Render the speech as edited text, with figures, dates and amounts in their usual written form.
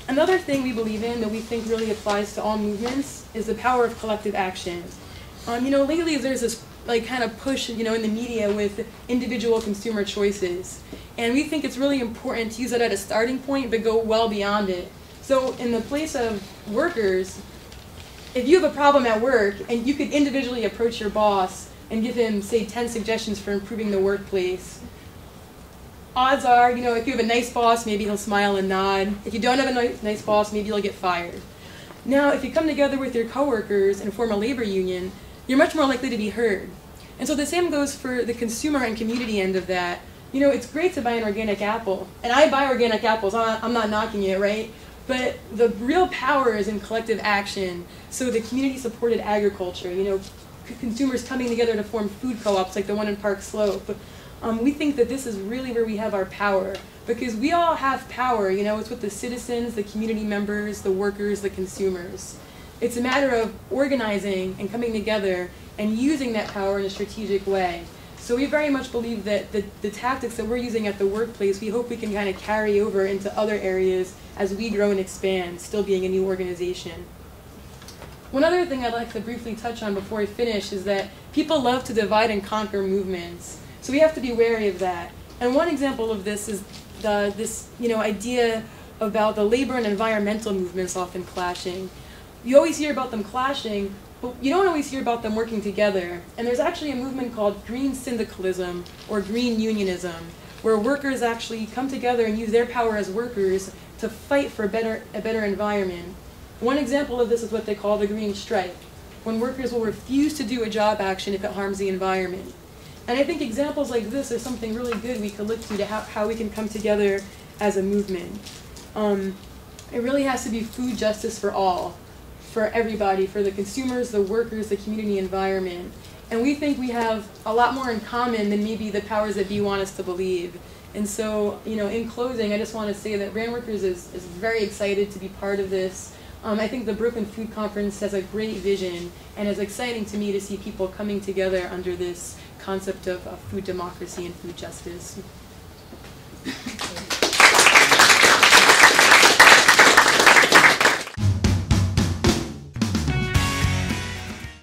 Another thing we believe in that we think really applies to all movements is the power of collective action. Lately there's this kind of push, in the media with individual consumer choices. And we think it's really important to use that at a starting point, but go well beyond it. So in the place of workers, if you have a problem at work and you could individually approach your boss and give him, say, 10 suggestions for improving the workplace, odds are, if you have a nice boss, maybe he'll smile and nod. If you don't have a nice boss, maybe you'll get fired. Now, if you come together with your coworkers and form a labor union, you're much more likely to be heard. And so the same goes for the consumer and community end of that. It's great to buy an organic apple. And I buy organic apples, I'm not knocking it, right? But the real power is in collective action. So the community-supported agriculture, consumers coming together to form food co-ops like the one in Park Slope. We think that this is really where we have our power, because we all have power, it's with the citizens, the community members, the workers, the consumers. It's a matter of organizing and coming together and using that power in a strategic way. So we very much believe that the tactics that we're using at the workplace, we hope we can kind of carry over into other areas as we grow and expand, still being a new organization. One other thing I'd like to briefly touch on before I finish is that people love to divide and conquer movements. So we have to be wary of that. And one example of this is this idea about the labor and environmental movements often clashing. You always hear about them clashing, but you don't always hear about them working together. And there's actually a movement called green syndicalism or green unionism, where workers actually come together and use their power as workers to fight for a better environment. One example of this is what they call the green strike, when workers will refuse to do a job action if it harms the environment. And I think examples like this are something really good we could look to how we can come together as a movement. It really has to be food justice for all, for everybody, for the consumers, the workers, the community environment. And we think we have a lot more in common than maybe the powers that be want us to believe. And so, in closing, I just want to say that Brand Workers is very excited to be part of this. I think the Brooklyn Food Conference has a great vision, and it's exciting to me to see people coming together under this concept of food democracy and food justice.